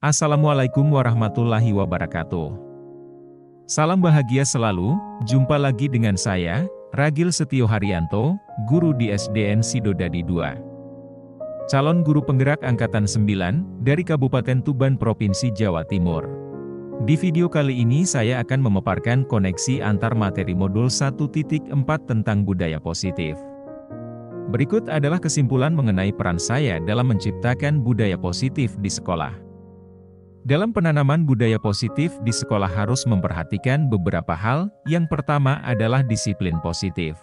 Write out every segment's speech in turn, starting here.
Assalamualaikum warahmatullahi wabarakatuh. Salam bahagia selalu, jumpa lagi dengan saya, Ragil Setio Haryanto, guru di SDN Sidodadi II. Calon guru penggerak Angkatan 9, dari Kabupaten Tuban Provinsi Jawa Timur. Di video kali ini saya akan memaparkan koneksi antar materi modul 1.4 tentang budaya positif. Berikut adalah kesimpulan mengenai peran saya dalam menciptakan budaya positif di sekolah. Dalam penanaman budaya positif di sekolah harus memperhatikan beberapa hal. Yang pertama adalah disiplin positif.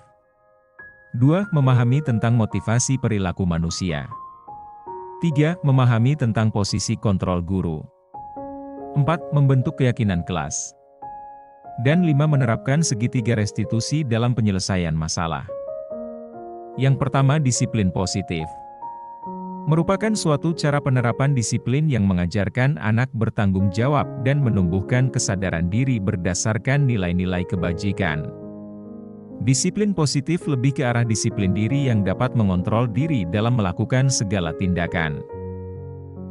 2. Memahami tentang motivasi perilaku manusia. 3. Memahami tentang posisi kontrol guru. 4. Membentuk keyakinan kelas. Dan 5. Menerapkan segitiga restitusi dalam penyelesaian masalah. Yang pertama, disiplin positif. Merupakan suatu cara penerapan disiplin yang mengajarkan anak bertanggung jawab dan menumbuhkan kesadaran diri berdasarkan nilai-nilai kebajikan. Disiplin positif lebih ke arah disiplin diri yang dapat mengontrol diri dalam melakukan segala tindakan.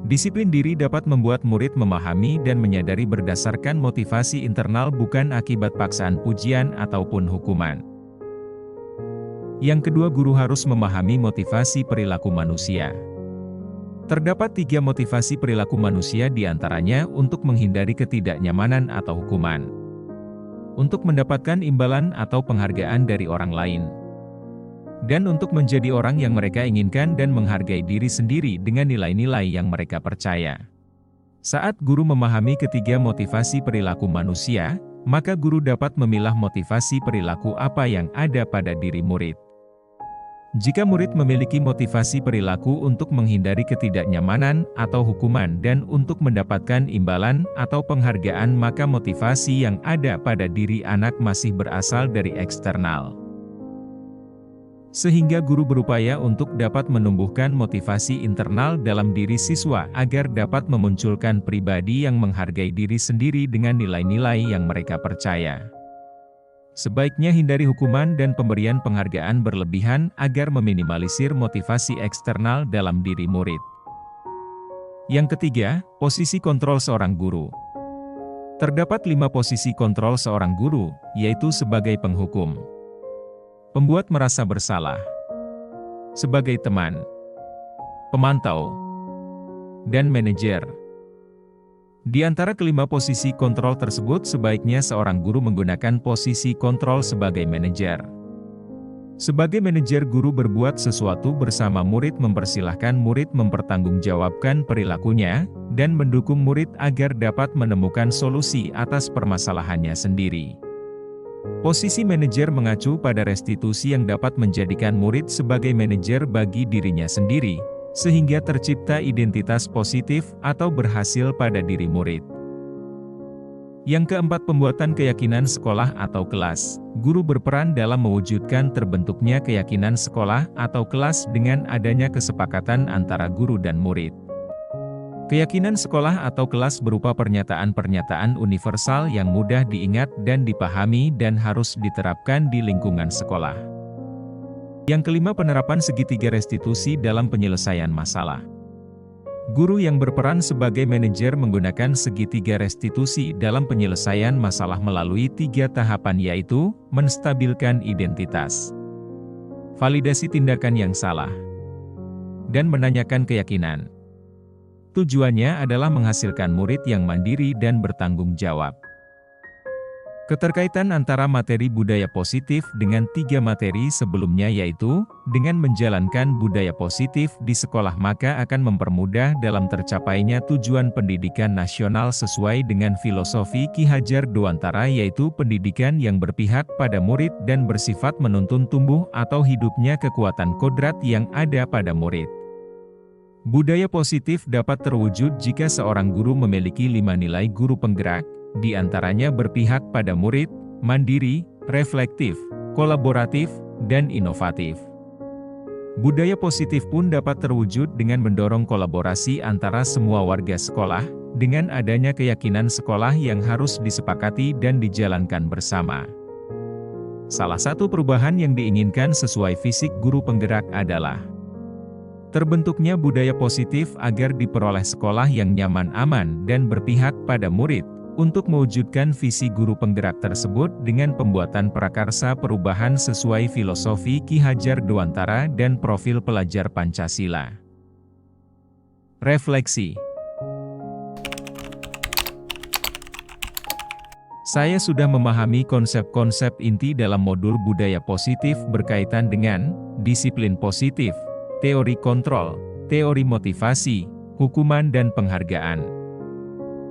Disiplin diri dapat membuat murid memahami dan menyadari berdasarkan motivasi internal bukan akibat paksaan pujian ataupun hukuman. Yang kedua, guru harus memahami motivasi perilaku manusia. Terdapat 3 motivasi perilaku manusia diantaranya untuk menghindari ketidaknyamanan atau hukuman, untuk mendapatkan imbalan atau penghargaan dari orang lain, dan untuk menjadi orang yang mereka inginkan dan menghargai diri sendiri dengan nilai-nilai yang mereka percaya. Saat guru memahami ketiga motivasi perilaku manusia, maka guru dapat memilah motivasi perilaku apa yang ada pada diri murid. Jika murid memiliki motivasi perilaku untuk menghindari ketidaknyamanan atau hukuman dan untuk mendapatkan imbalan atau penghargaan, maka motivasi yang ada pada diri anak masih berasal dari eksternal. Sehingga guru berupaya untuk dapat menumbuhkan motivasi internal dalam diri siswa agar dapat memunculkan pribadi yang menghargai diri sendiri dengan nilai-nilai yang mereka percaya. Sebaiknya hindari hukuman dan pemberian penghargaan berlebihan agar meminimalisir motivasi eksternal dalam diri murid. Yang ketiga, posisi kontrol seorang guru. Terdapat 5 posisi kontrol seorang guru, yaitu sebagai penghukum, pembuat merasa bersalah, sebagai teman, pemantau, dan manajer. Di antara kelima posisi kontrol tersebut, sebaiknya seorang guru menggunakan posisi kontrol sebagai manajer. Sebagai manajer, guru berbuat sesuatu bersama murid, mempersilahkan murid mempertanggungjawabkan perilakunya, dan mendukung murid agar dapat menemukan solusi atas permasalahannya sendiri. Posisi manajer mengacu pada restitusi yang dapat menjadikan murid sebagai manajer bagi dirinya sendiri, sehingga tercipta identitas positif atau berhasil pada diri murid. Yang keempat, pembuatan keyakinan sekolah atau kelas. Guru berperan dalam mewujudkan terbentuknya keyakinan sekolah atau kelas dengan adanya kesepakatan antara guru dan murid. Keyakinan sekolah atau kelas berupa pernyataan-pernyataan universal yang mudah diingat dan dipahami dan harus diterapkan di lingkungan sekolah. Yang kelima, penerapan segitiga restitusi dalam penyelesaian masalah. Guru yang berperan sebagai manajer menggunakan segitiga restitusi dalam penyelesaian masalah melalui 3 tahapan, yaitu menstabilkan identitas, validasi tindakan yang salah, dan menanyakan keyakinan. Tujuannya adalah menghasilkan murid yang mandiri dan bertanggung jawab. Keterkaitan antara materi budaya positif dengan 3 materi sebelumnya, yaitu, dengan menjalankan budaya positif di sekolah maka akan mempermudah dalam tercapainya tujuan pendidikan nasional sesuai dengan filosofi Ki Hajar Dewantara, yaitu pendidikan yang berpihak pada murid dan bersifat menuntun tumbuh atau hidupnya kekuatan kodrat yang ada pada murid. Budaya positif dapat terwujud jika seorang guru memiliki 5 nilai guru penggerak, di antaranya berpihak pada murid, mandiri, reflektif, kolaboratif, dan inovatif. Budaya positif pun dapat terwujud dengan mendorong kolaborasi antara semua warga sekolah, dengan adanya keyakinan sekolah yang harus disepakati dan dijalankan bersama. Salah satu perubahan yang diinginkan sesuai fisik guru penggerak adalah Terbentuknya budaya positif agar diperoleh sekolah yang nyaman, aman, dan berpihak pada murid. Untuk mewujudkan visi guru penggerak tersebut dengan pembuatan prakarsa perubahan sesuai filosofi Ki Hajar Dewantara dan profil pelajar Pancasila. Refleksi. Saya sudah memahami konsep-konsep inti dalam modul budaya positif berkaitan dengan disiplin positif, teori kontrol, teori motivasi, hukuman dan penghargaan.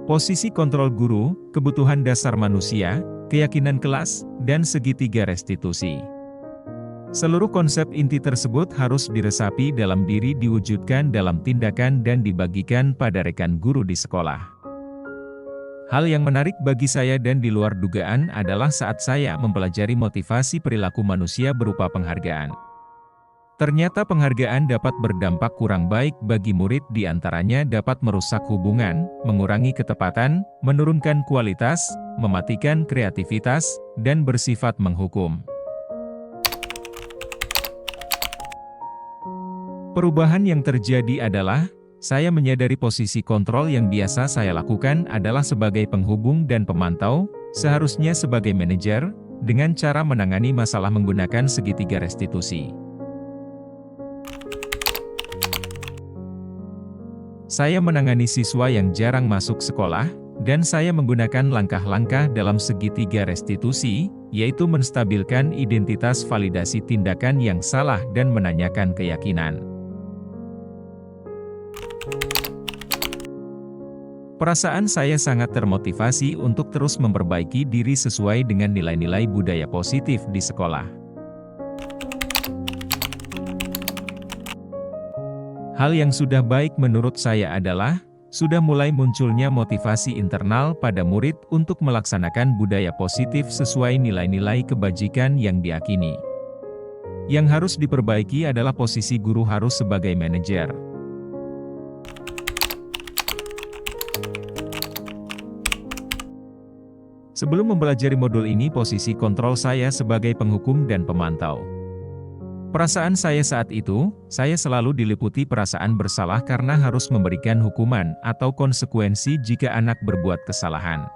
Posisi kontrol guru, kebutuhan dasar manusia, keyakinan kelas, dan segitiga restitusi. Seluruh konsep inti tersebut harus diresapi dalam diri, diwujudkan dalam tindakan dan dibagikan pada rekan guru di sekolah. Hal yang menarik bagi saya dan di luar dugaan adalah saat saya mempelajari motivasi perilaku manusia berupa penghargaan. Ternyata penghargaan dapat berdampak kurang baik bagi murid, diantaranya dapat merusak hubungan, mengurangi ketepatan, menurunkan kualitas, mematikan kreativitas, dan bersifat menghukum. Perubahan yang terjadi adalah, saya menyadari posisi kontrol yang biasa saya lakukan adalah sebagai penghubung dan pemantau, seharusnya sebagai manajer, dengan cara menangani masalah menggunakan segitiga restitusi. Saya menangani siswa yang jarang masuk sekolah, dan saya menggunakan langkah-langkah dalam segitiga restitusi, yaitu menstabilkan identitas, validasi tindakan yang salah dan menanyakan keyakinan. Perasaan saya sangat termotivasi untuk terus memperbaiki diri sesuai dengan nilai-nilai budaya positif di sekolah. Hal yang sudah baik menurut saya adalah, sudah mulai munculnya motivasi internal pada murid untuk melaksanakan budaya positif sesuai nilai-nilai kebajikan yang diakini. Yang harus diperbaiki adalah posisi guru harus sebagai manajer. Sebelum mempelajari modul ini, posisi kontrol saya sebagai penghukum dan pemantau. Perasaan saya saat itu, saya selalu diliputi perasaan bersalah karena harus memberikan hukuman atau konsekuensi jika anak berbuat kesalahan.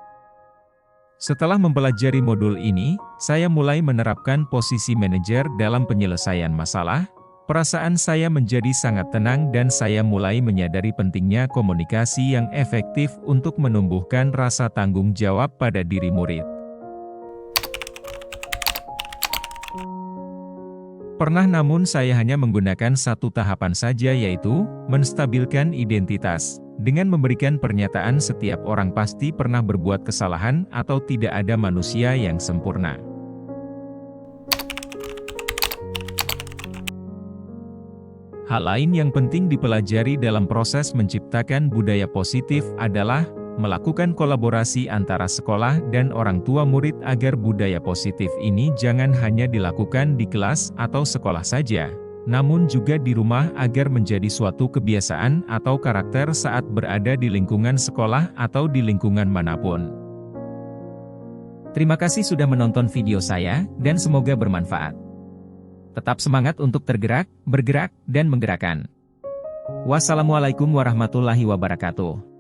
Setelah mempelajari modul ini, saya mulai menerapkan posisi manajer dalam penyelesaian masalah. Perasaan saya menjadi sangat tenang dan saya mulai menyadari pentingnya komunikasi yang efektif untuk menumbuhkan rasa tanggung jawab pada diri murid. Pernah, namun saya hanya menggunakan satu tahapan saja, yaitu menstabilkan identitas. Dengan memberikan pernyataan setiap orang pasti pernah berbuat kesalahan atau tidak ada manusia yang sempurna. Hal lain yang penting dipelajari dalam proses menciptakan budaya positif adalah melakukan kolaborasi antara sekolah dan orang tua murid agar budaya positif ini jangan hanya dilakukan di kelas atau sekolah saja, namun juga di rumah agar menjadi suatu kebiasaan atau karakter saat berada di lingkungan sekolah atau di lingkungan manapun. Terima kasih sudah menonton video saya, dan semoga bermanfaat. Tetap semangat untuk tergerak, bergerak, dan menggerakkan. Wassalamualaikum warahmatullahi wabarakatuh.